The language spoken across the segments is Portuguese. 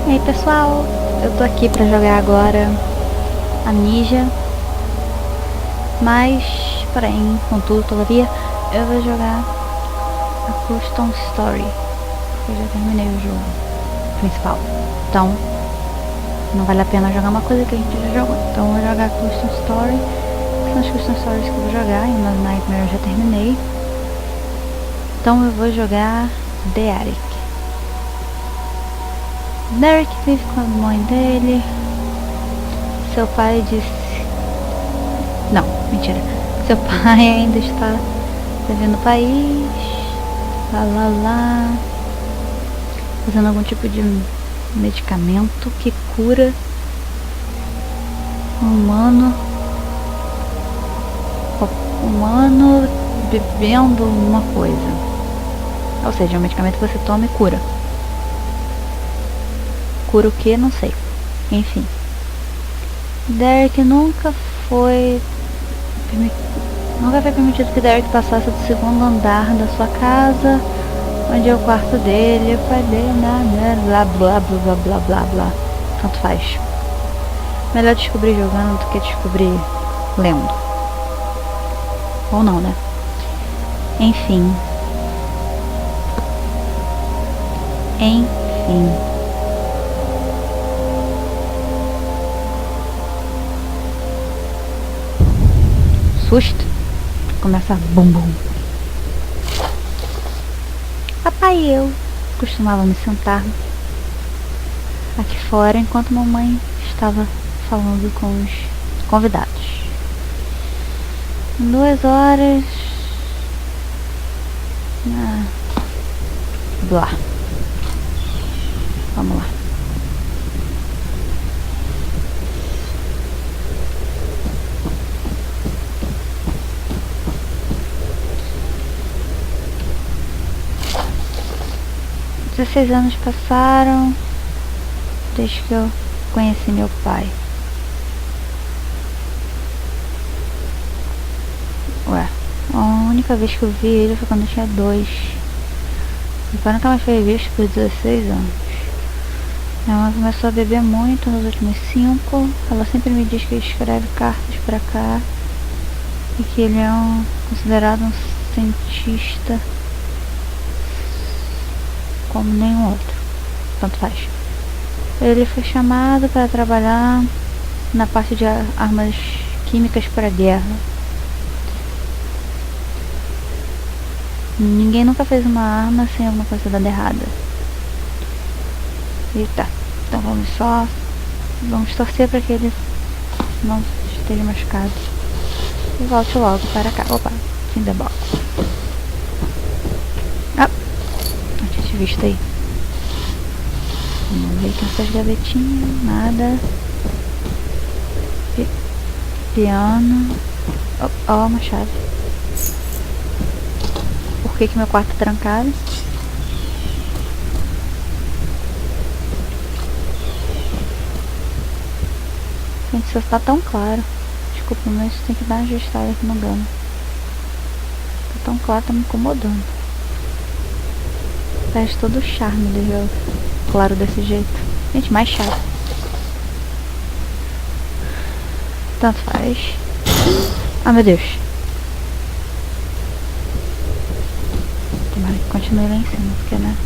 E aí pessoal, eu tô aqui pra jogar agora a Ninja, mas porém, contudo, todavia, eu vou jogar a Custom Story, porque eu já terminei o jogo principal, então não vale a pena jogar uma coisa que a gente já jogou. Então eu vou jogar a Custom Story, que são as Custom Stories que eu vou jogar, e o Nightmare eu já terminei. Então eu vou jogar Derek. Derek vive com a mãe dele. Seu pai disse... Não, mentira. Seu pai ainda está vivendo no país. Lá. Fazendo algum tipo de medicamento que cura um humano bebendo uma coisa. Ou seja, um medicamento que você toma e cura. Cura o que? Não sei. Enfim. Derek nunca foi permitido que Derek passasse do segundo andar da sua casa, onde é o quarto dele, o pai dele, blá blá. Tanto faz. Melhor descobrir jogando do que descobrir lendo. Ou não, né? Enfim. Susto. Começa bum bum. Papai e eu costumávamos sentar aqui fora enquanto mamãe estava falando com os convidados. 2 horas. Blá. Vamos lá. Dezesseis anos passaram desde que eu conheci meu pai. Ué, a única vez que eu vi ele foi quando eu tinha 2. Meu pai nunca mais foi visto por 16 anos. Minha mãe começou a beber muito nos últimos 5. Ela sempre me diz que ele escreve cartas pra cá e que ele é considerado um cientista como nenhum outro. Tanto faz. Ele foi chamado para trabalhar na parte de armas químicas para guerra. Ninguém nunca fez uma arma sem alguma coisa dando errada. Eita, então vamos torcer para que ele não esteja machucado e volte logo para cá. Opa, fim da box. Não tinha te visto aí. Vamos ver aqui nessas gavetinhas. Nada. Piano. Ó, uma chave. Por que meu quarto tá trancado? Gente, isso tá tão claro. Desculpa, mas tem que dar uma ajustada aqui no gama. Tá tão claro, tá me incomodando. Perde todo o charme do jogo. Claro desse jeito. Gente, mais chato. Tanto faz. Ah, meu Deus. Tomara que continue lá em cima, porque, né?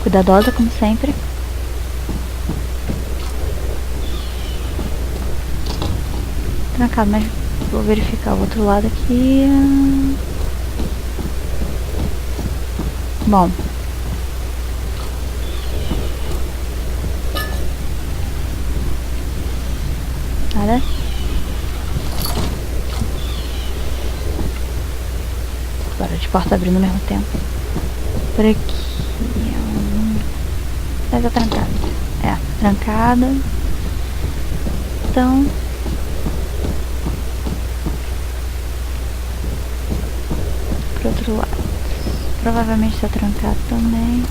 Cuidadosa, como sempre. Trancado, mas vou verificar o outro lado aqui. Bom. Nada. Agora de porta abrindo ao mesmo tempo. Por aqui. Deve estar trancada. É, trancada. Então. Pro outro lado. Provavelmente está trancado também.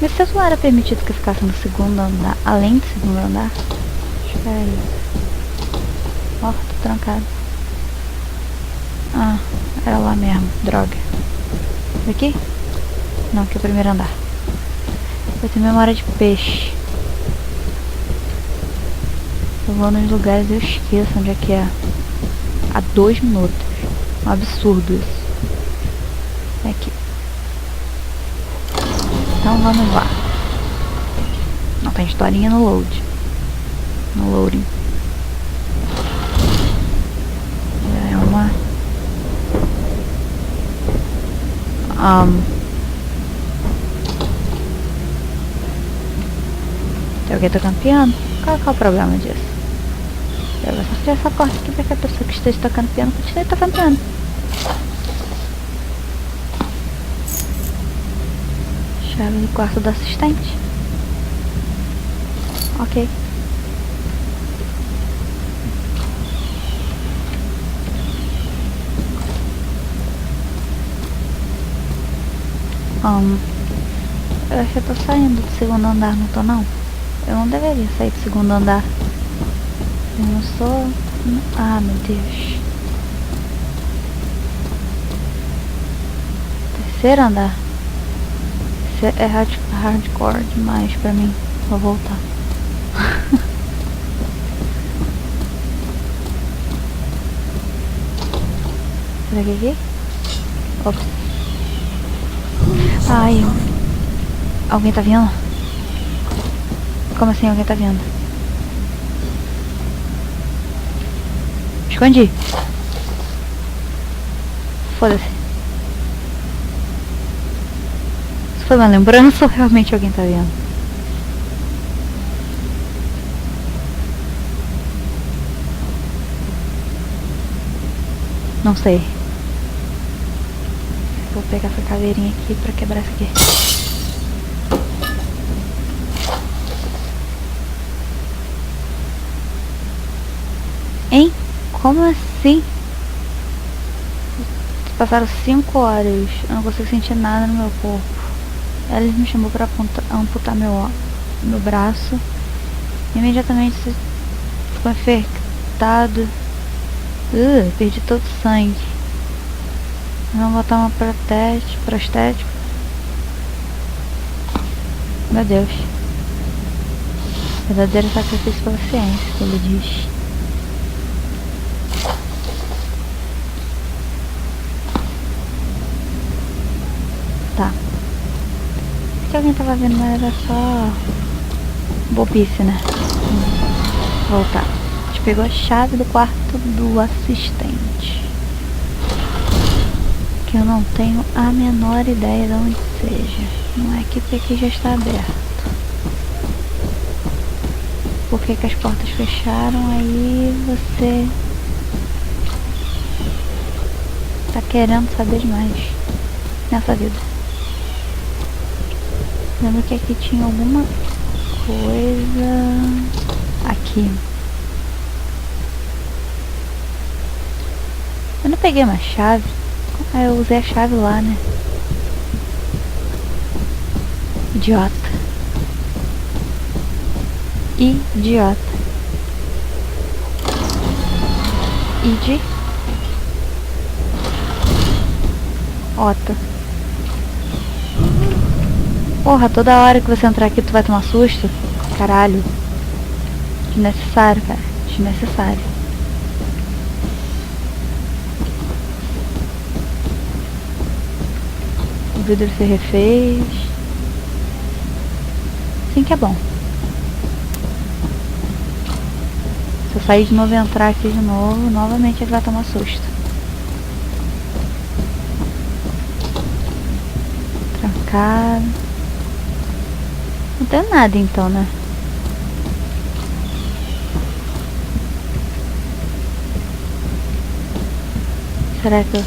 Mas se não era permitido que eu ficasse no segundo andar, além do segundo andar? Espera aí. Ó, tô trancado. Ah, era lá mesmo. Droga. Aqui? Não, aqui é o primeiro andar. Eu tenho memória de peixe. Eu vou nos lugares e eu esqueço onde é que é. Há 2 minutos. Um absurdo isso. É aqui. Então vamos lá. Não tem historinha no load. No loading. É uma... Tem alguém tocando piano? Qual é o problema disso? Eu vou só fechar essa porta aqui para que a pessoa que esteja tocando piano continue tocando piano. Chave do quarto do assistente. Ok. Eu acho que eu tô saindo do segundo andar, não tô não? Eu não deveria sair do segundo andar. Eu não sou... Ah, meu Deus. Terceiro andar. Isso é hardcore demais pra mim. Vou voltar. Será que é aqui? Ops. Ai. Alguém tá vindo? Como assim alguém tá vindo? Escondi. Foda-se. Isso foi uma lembrança ou realmente alguém tá vendo? Não sei. Vou pegar essa caveirinha aqui pra quebrar isso aqui. Hein? Como assim? Passaram 5 horas. Eu não consigo sentir nada no meu corpo. Eles me chamou pra amputar meu braço. Imediatamente ficou infectado. Perdi todo o sangue. Vamos botar uma prostético. Meu Deus. Verdadeiro sacrifício pela ciência, que ele diz. Tá. Se alguém tava vendo, mas era só bobice, né? Voltar. A gente pegou a chave do quarto do assistente. Que eu não tenho a menor ideia de onde seja. Não é que aqui já está aberto. Por que as portas fecharam? Aí você tá querendo saber demais nessa vida. Lembro que aqui tinha alguma coisa aqui. Eu não peguei uma chave. Ah, eu usei a chave lá, né? Idiota. Idiota. Idiota. Porra, toda hora que você entrar aqui tu vai tomar susto. Caralho. Desnecessário, cara. Desnecessário. O vidro se refez. Assim que é bom. Se eu sair de novo e entrar aqui de novo, novamente ele vai tomar susto. Trancado. Não tem nada então, né? Será que eu...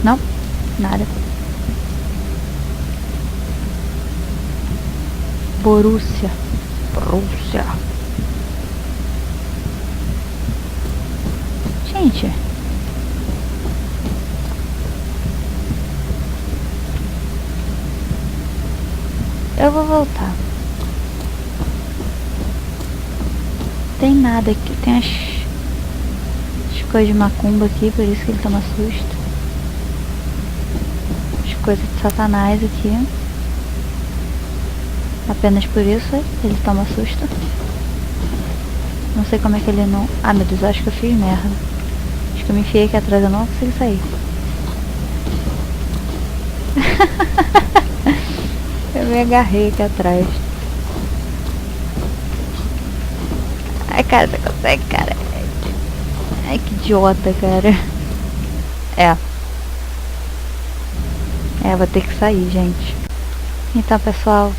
Não, nada. Borussia. Gente. Eu vou voltar. Tem nada aqui. Tem as coisas de macumba aqui, por isso que ele toma susto. As coisas de satanás aqui. Apenas por isso ele toma susto. Não sei como é que ele não... Ah, meu Deus, eu acho que eu fiz merda. Acho que eu me enfiei aqui atrás, eu não consigo sair. Eu me agarrei aqui atrás. Ai, cara, você consegue, cara? Ai, que idiota, cara. Vou ter que sair, gente. Então, pessoal,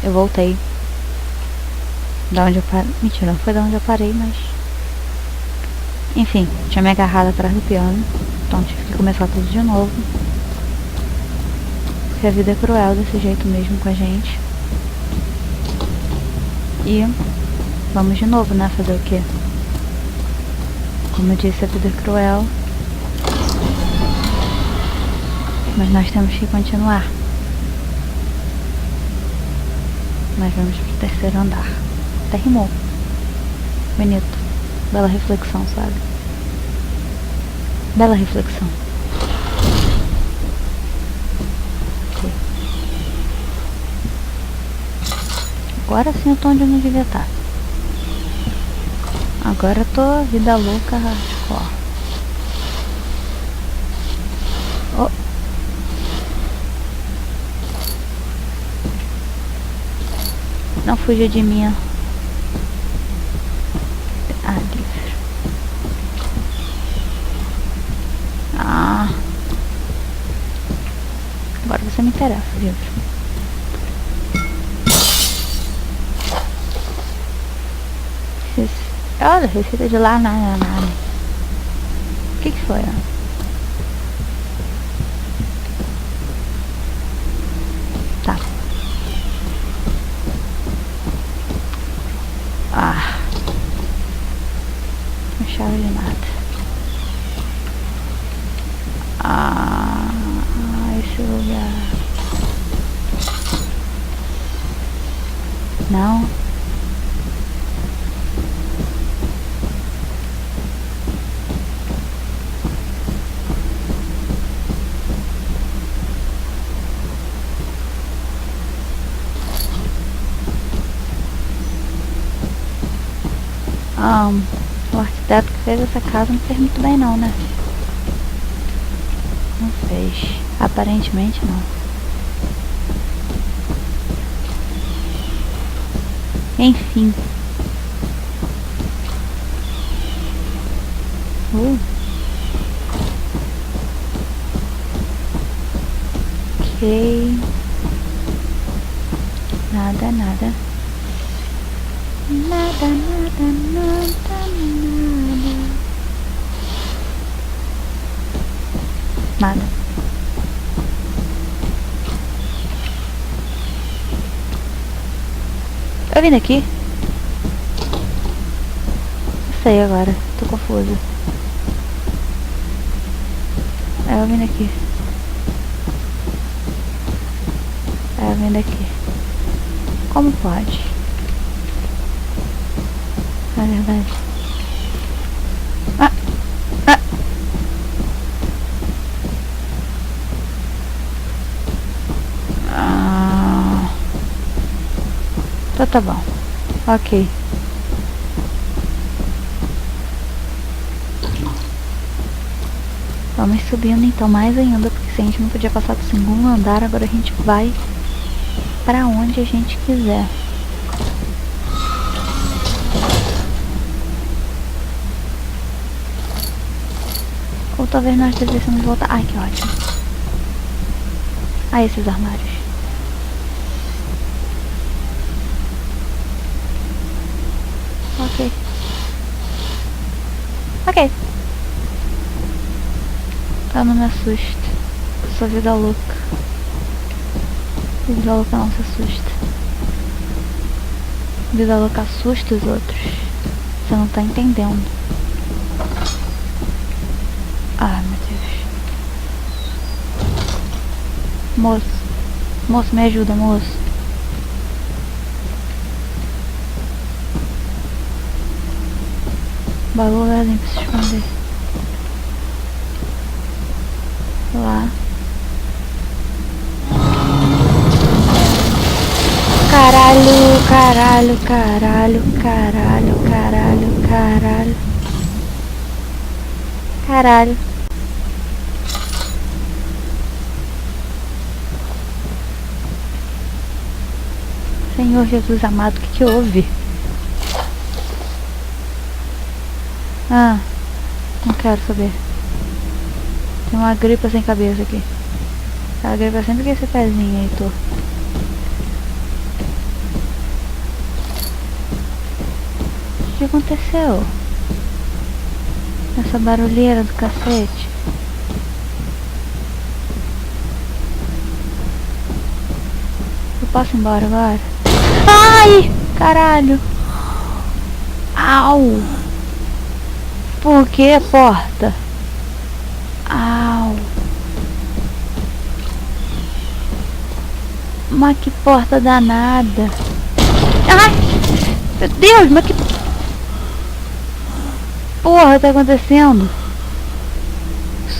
eu voltei. Da onde eu parei. Mentira, não foi da onde eu parei, mas... Enfim, tinha me agarrado atrás do piano. Então tive que começar tudo de novo. Porque a vida é cruel desse jeito mesmo com a gente. E vamos de novo, né? Fazer o quê? Como eu disse, a vida é cruel. Mas nós temos que continuar. Nós vamos pro terceiro andar. Até rimou. Bonito. Bela reflexão, sabe? Bela reflexão. Ok. Agora sim eu tô onde eu não devia estar. Agora eu tô vida louca hardcore. Oh. Não fuja de mim. Ah, livro. Ah. Agora você me interessa, livro. Olha, receita de lá, nada. O que foi, ó? Tá. Ah. Não chave de nada. Ah, esse lugar. Não. O arquiteto que fez essa casa não fez muito bem não, né? Não fez. Aparentemente não. Enfim. Ok. Nada. Nada. Eu vim daqui? Não sei agora, tô confusa. Eu vim daqui. Eu vim daqui. Como pode? Na verdade. Então tá bom. Ok. Vamos subindo então mais ainda, porque se a gente não podia passar do segundo andar, agora a gente vai pra onde a gente quiser. Ou talvez nós devêssemos voltar. Ai, que ótimo. Ah, esses armários. Ok. Ok. Eu não me assusto. Eu sou vida louca. Vida louca não se assusta. Vida louca assusta os outros. Você não tá entendendo. Ah, meu Deus. Moço. Moço, me ajuda, moço. Balu é pra se esconder. caralho, caralho, caralho, caralho, caralho. Caralho. Senhor Jesus amado, o que houve? Ah, não quero saber. Tem uma gripa sem cabeça aqui. A gripa sempre com esse pezinho aí, tô. O que aconteceu? Essa barulheira do cacete. Eu posso ir embora agora? Ai! Caralho! Au! Por que a porta? Au! Mas que porta danada! Ai! Meu Deus, mas que porra tá acontecendo?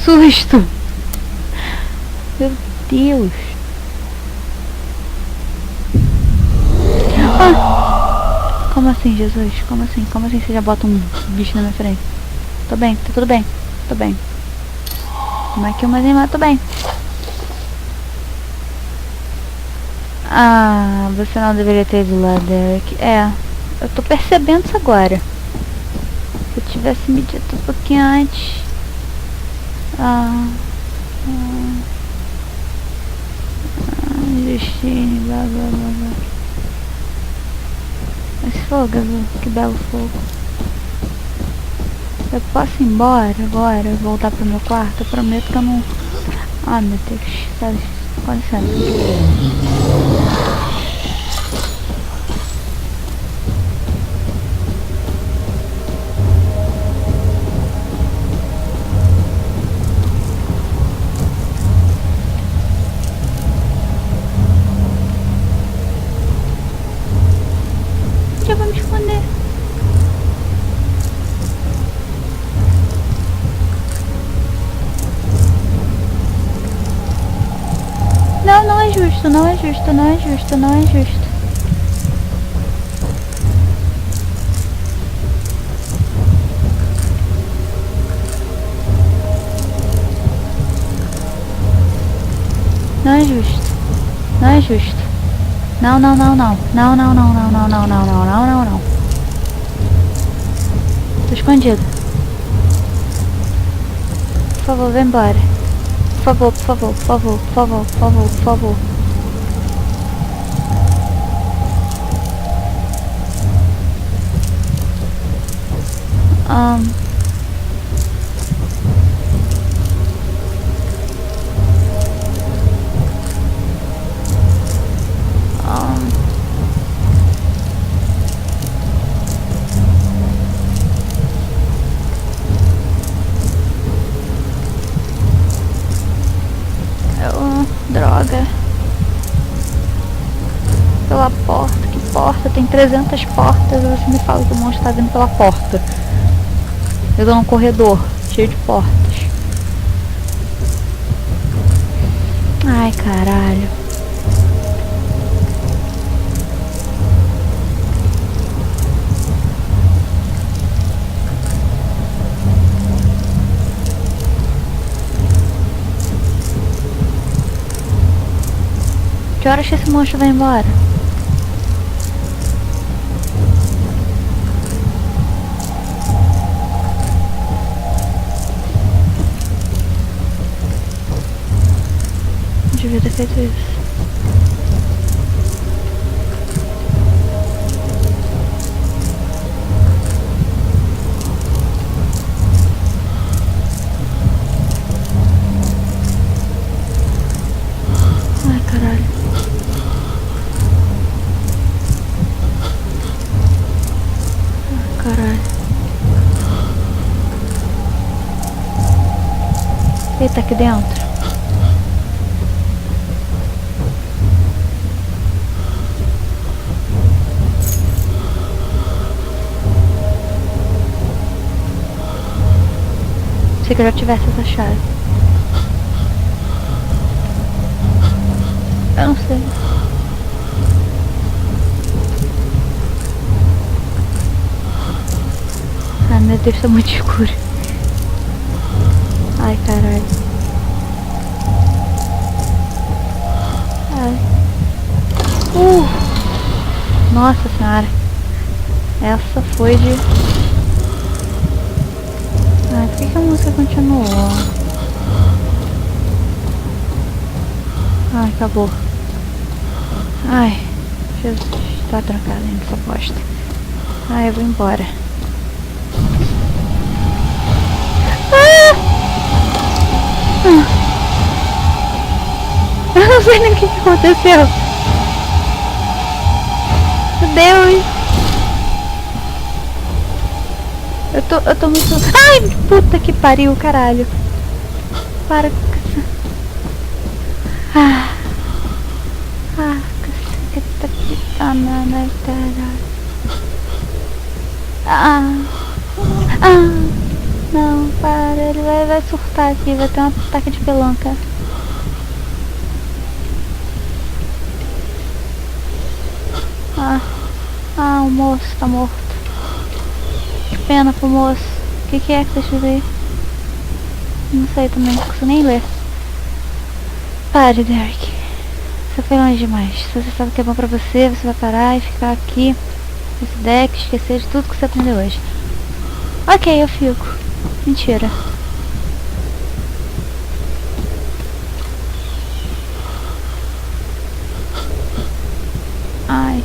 Susto! Meu Deus! Ah! Como assim, Jesus? Como assim? Como assim você já bota um bicho na minha frente? Tô bem, tá tudo bem. Tô bem. Mas que umas irmãs, tô bem. Ah, você não deveria ter ido lá, Derek. É, eu tô percebendo isso agora. Se eu tivesse me dito um pouquinho antes. Justine, blá blá blá blá. Esse fogo, que belo fogo. Eu posso ir embora agora, voltar pro meu quarto? Eu prometo que eu não... Ah, meu Deus, sabe? Com licença. Onde eu vou me esconder? Não, não é justo, não é justo, não é justo, não é justo. Não é justo. Não é justo. Não, não, não, não. Não, não, não, não, não, não, não, não, não, não, não. Tô escondido. Por favor, vem embora. Por favor, por favor, por favor, por favor, por favor, por favor. Droga. Pela porta. Que porta? Tem 300 portas. Você me fala que o monstro tá vindo pela porta. Eu tô num corredor cheio de portas. Ai, caralho. Que horas que esse monstro vai embora? Não devia ter feito isso. Ai, caralho. Ai, caralho. Ele tá aqui dentro. Se eu já tivesse essa chave. Eu não sei. Ah, meu Deus, tá muito escuro. Ai, caralho. Ai. Nossa senhora. Essa foi de... Ai, por que a música continuou? Ai, acabou. Ai, Jesus, tá trancada ainda essa bosta. Ai, eu vou embora. Eu não sei nem o que aconteceu. Meu Deus. Eu tô muito... Ai, puta que pariu, caralho. Para. Caceta que danada, caralho. Não, para, ele vai surtar aqui, vai ter um ataque de pelanca. O moço tá morto. Que pena pro moço. O que é que tá escrito aí? Não sei também, não consigo nem ler. Pare, Derek. Você foi longe demais. Se você sabe o que é bom pra você, você vai parar e ficar aqui nesse deck, esquecer de tudo que você aprendeu hoje. Ok, eu fico. Mentira. Ai.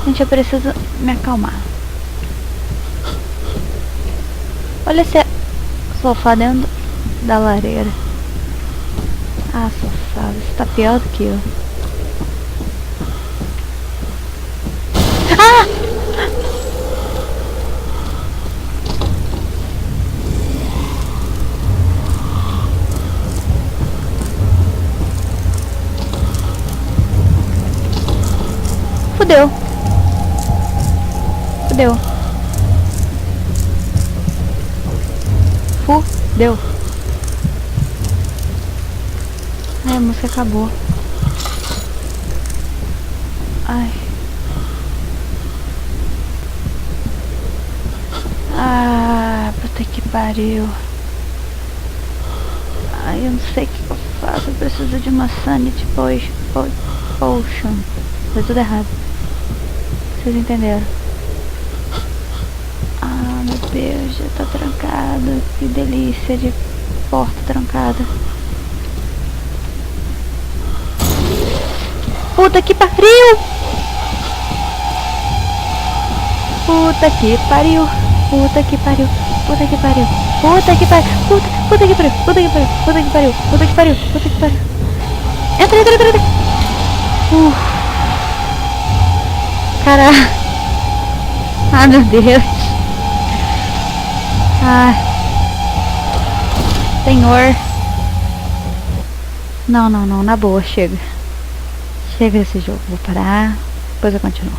Gente, eu preciso me acalmar. Olha esse sofá dentro da lareira. Ah, sofá, você tá pior do que eu. Ah! Fudeu. Fudeu. Fudeu. Ai, a música acabou. Ai. Puta que pariu. Ai, eu não sei o que eu faço. Eu preciso de uma sanity potion. Foi tudo errado. Vocês entenderam? Meu Deus, já tá trancado. Que delícia de porta trancada. Puta que pariu! Puta que pariu! Puta que pariu! Puta que pariu! Puta que pariu! Puta que pariu! Puta que pariu! Puta que pariu! Puta que pariu! Puta que pariu! Entra! Caralho! Ah, meu Deus! Senhor! Não, na boa, chega. Chega desse jogo, vou parar, depois eu continuo.